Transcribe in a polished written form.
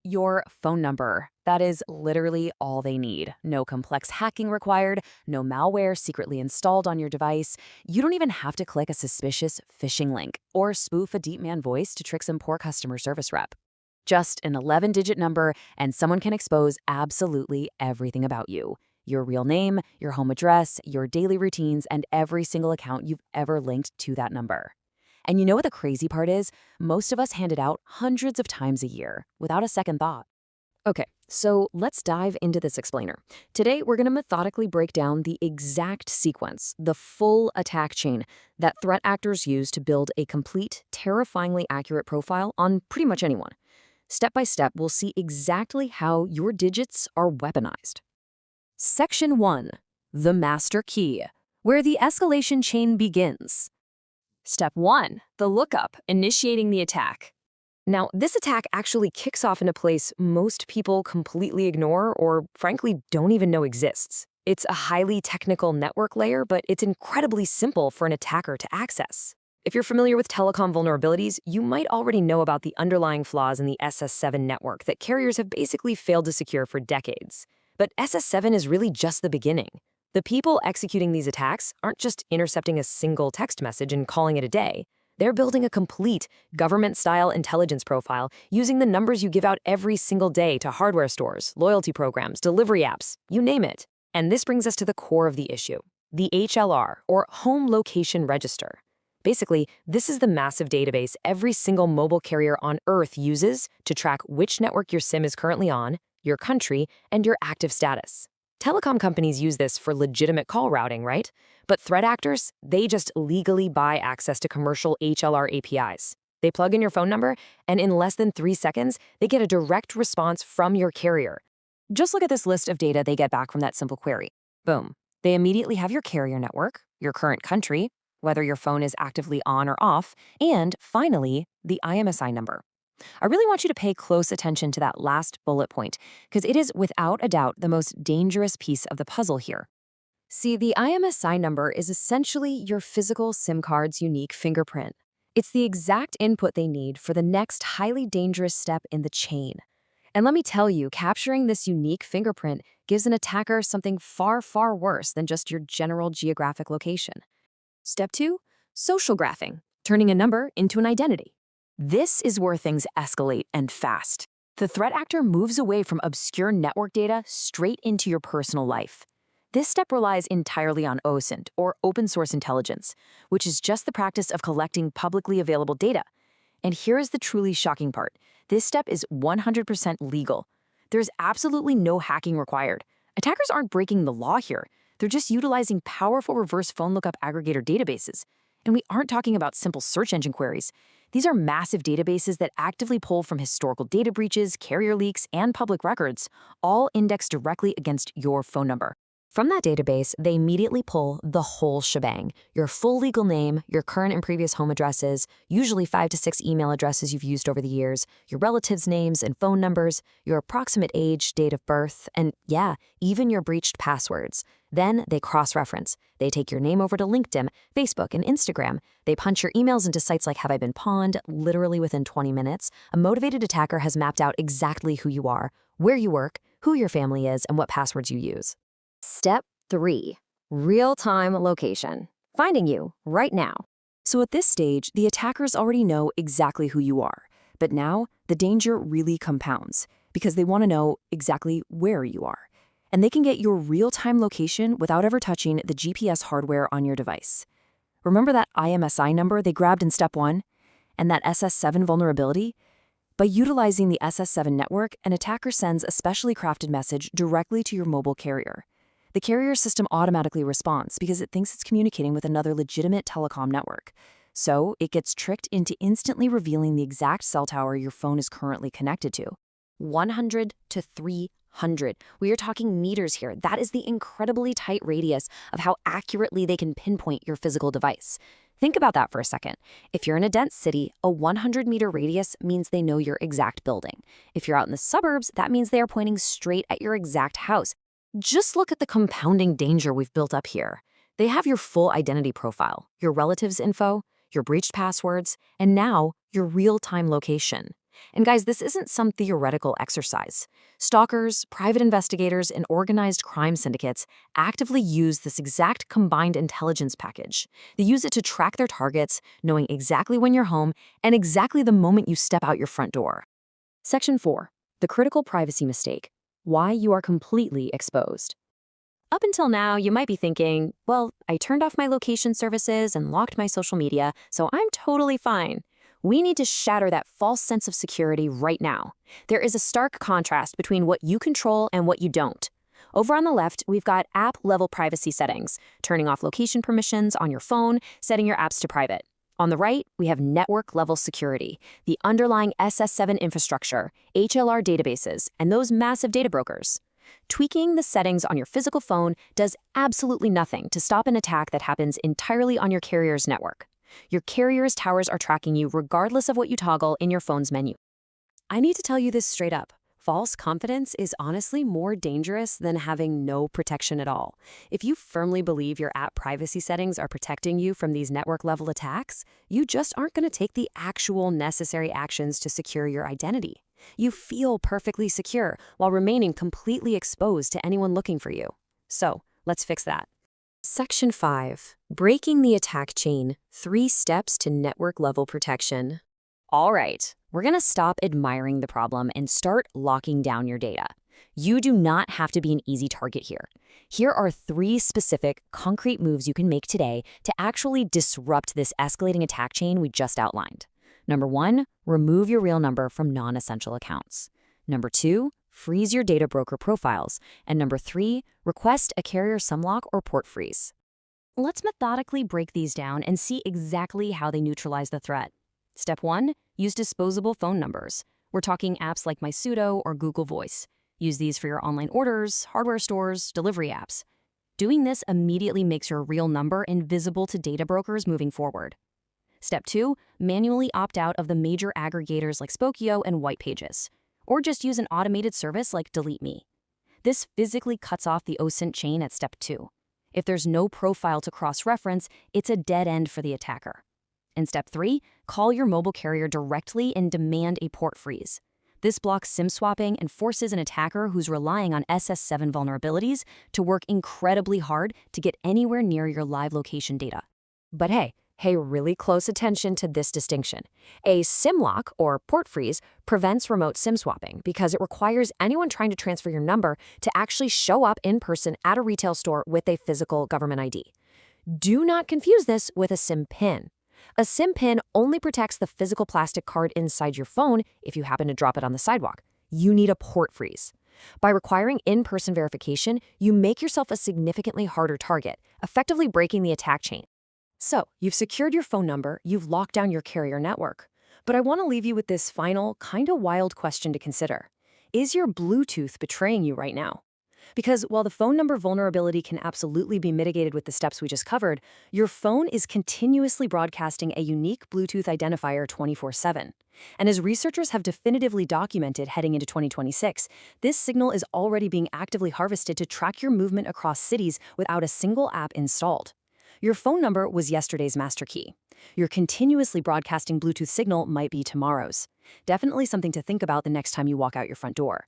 Your phone number. That is literally all they need. No complex hacking required, no malware secretly installed on your device. You don't even have to click a suspicious phishing link or spoof a deep man voice to trick some poor customer service rep. Just an 11-digit number, and someone can expose absolutely everything about you. Your real name, your home address, your daily routines, and every single account you've ever linked to that number. And you know what the crazy part is? Most of us hand it out hundreds of times a year without a second thought. Okay, so let's dive into this explainer. Today, we're going to methodically break down the exact sequence, the full attack chain that threat actors use to build a complete, terrifyingly accurate profile on pretty much anyone. Step by step, we'll see exactly how your digits are weaponized. Section 1. The Master Key, where the escalation chain begins. Step 1. The lookup, initiating the attack. Now, this attack actually kicks off in a place most people completely ignore or, frankly, don't even know exists. It's a highly technical network layer, but it's incredibly simple for an attacker to access. If you're familiar with telecom vulnerabilities, you might already know about the underlying flaws in the SS7 network that carriers have basically failed to secure for decades. But SS7 is really just the beginning. The people executing these attacks aren't just intercepting a single text message and calling it a day. They're building a complete government-style intelligence profile using the numbers you give out every single day to hardware stores, loyalty programs, delivery apps, you name it. And this brings us to the core of the issue, the HLR, or Home Location Register. Basically, this is the massive database every single mobile carrier on Earth uses to track which network your SIM is currently on, your country, and your active status. Telecom companies use this for legitimate call routing, right? But threat actors, they just legally buy access to commercial HLR APIs. They plug in your phone number, and in less than 3 seconds, they get a direct response from your carrier. Just look at this list of data they get back from that simple query. Boom. They immediately have your carrier network, your current country, whether your phone is actively on or off, and finally, the IMSI number. I really want you to pay close attention to that last bullet point, because it is without a doubt the most dangerous piece of the puzzle here. See, the IMSI number is essentially your physical SIM card's unique fingerprint. It's the exact input they need for the next highly dangerous step in the chain. And let me tell you, capturing this unique fingerprint gives an attacker something far, far worse than just your general geographic location. Step 2, social graphing, turning a number into an identity. This is where things escalate, and fast. The threat actor moves away from obscure network data straight into your personal life. This step relies entirely on OSINT, or open source intelligence, which is just the practice of collecting publicly available data. And here is the truly shocking part. This step is 100% legal. There's absolutely no hacking required. Attackers aren't breaking the law here. They're just utilizing powerful reverse phone lookup aggregator databases. And we aren't talking about simple search engine queries. These are massive databases that actively pull from historical data breaches, carrier leaks, and public records, all indexed directly against your phone number. From that database, they immediately pull the whole shebang: your full legal name, your current and previous home addresses, usually 5 to 6 email addresses you've used over the years, your relatives' names and phone numbers, your approximate age, date of birth, and yeah, even your breached passwords. Then they cross-reference. They take your name over to LinkedIn, Facebook, and Instagram. They punch your emails into sites like Have I Been Pawned. Literally within 20 minutes, a motivated attacker has mapped out exactly who you are, where you work, who your family is, and what passwords you use. Step 3. Real-time location. Finding you right now. So at this stage, the attackers already know exactly who you are. But now, the danger really compounds, because they want to know exactly where you are. And they can get your real-time location without ever touching the GPS hardware on your device. Remember that IMSI number they grabbed in Step 1? And that SS7 vulnerability? By utilizing the SS7 network, an attacker sends a specially crafted message directly to your mobile carrier. The carrier system automatically responds because it thinks it's communicating with another legitimate telecom network. So it gets tricked into instantly revealing the exact cell tower your phone is currently connected to. 100 to 300. We are talking meters here. That is the incredibly tight radius of how accurately they can pinpoint your physical device. Think about that for a second. If you're in a dense city, a 100-meter radius means they know your exact building. If you're out in the suburbs, that means they are pointing straight at your exact house. Just look at the compounding danger we've built up here. They have your full identity profile, your relatives' info, your breached passwords, and now your real-time location. And guys, this isn't some theoretical exercise. Stalkers, private investigators, and organized crime syndicates actively use this exact combined intelligence package. They use it to track their targets, knowing exactly when you're home and exactly the moment you step out your front door. Section 4. The critical privacy mistake. Why you are completely exposed. Up until now, you might be thinking, well, I turned off my location services and locked my social media, so I'm totally fine. We need to shatter that false sense of security right now. There is a stark contrast between what you control and what you don't. Over on the left, we've got app-level privacy settings, turning off location permissions on your phone, setting your apps to private. On the right, we have network-level security, the underlying SS7 infrastructure, HLR databases, and those massive data brokers. Tweaking the settings on your physical phone does absolutely nothing to stop an attack that happens entirely on your carrier's network. Your carrier's towers are tracking you regardless of what you toggle in your phone's menu. I need to tell you this straight up. False confidence is honestly more dangerous than having no protection at all. If you firmly believe your app privacy settings are protecting you from these network-level attacks, you just aren't going to take the actual necessary actions to secure your identity. You feel perfectly secure while remaining completely exposed to anyone looking for you. So, let's fix that. Section 5. Breaking the attack chain. 3 steps to network-level protection. All right, we're going to stop admiring the problem and start locking down your data. You do not have to be an easy target here. Here are 3 specific, concrete moves you can make today to actually disrupt this escalating attack chain we just outlined. Number 1, remove your real number from non-essential accounts. Number 2, freeze your data broker profiles. And number 3, request a carrier sumlock or port freeze. Let's methodically break these down and see exactly how they neutralize the threat. Step 1, use disposable phone numbers. We're talking apps like MySudo or Google Voice. Use these for your online orders, hardware stores, delivery apps. Doing this immediately makes your real number invisible to data brokers moving forward. Step 2, manually opt out of the major aggregators like Spokeo and White Pages, or just use an automated service like Delete Me. This physically cuts off the OSINT chain at step 2. If there's no profile to cross-reference, it's a dead end for the attacker. In step 3, call your mobile carrier directly and demand a port freeze. This blocks SIM swapping and forces an attacker who's relying on SS7 vulnerabilities to work incredibly hard to get anywhere near your live location data. But hey, pay really close attention to this distinction. A SIM lock, or port freeze, prevents remote SIM swapping because it requires anyone trying to transfer your number to actually show up in person at a retail store with a physical government ID. Do not confuse this with a SIM pin. A SIM pin only protects the physical plastic card inside your phone if you happen to drop it on the sidewalk. You need a port freeze. By requiring in-person verification, you make yourself a significantly harder target, effectively breaking the attack chain. So, you've secured your phone number, you've locked down your carrier network. But I want to leave you with this final, kinda wild question to consider. Is your Bluetooth betraying you right now? Because while the phone number vulnerability can absolutely be mitigated with the steps we just covered, your phone is continuously broadcasting a unique Bluetooth identifier 24/7. And as researchers have definitively documented heading into 2026, this signal is already being actively harvested to track your movement across cities without a single app installed. Your phone number was yesterday's master key. Your continuously broadcasting Bluetooth signal might be tomorrow's. Definitely something to think about the next time you walk out your front door.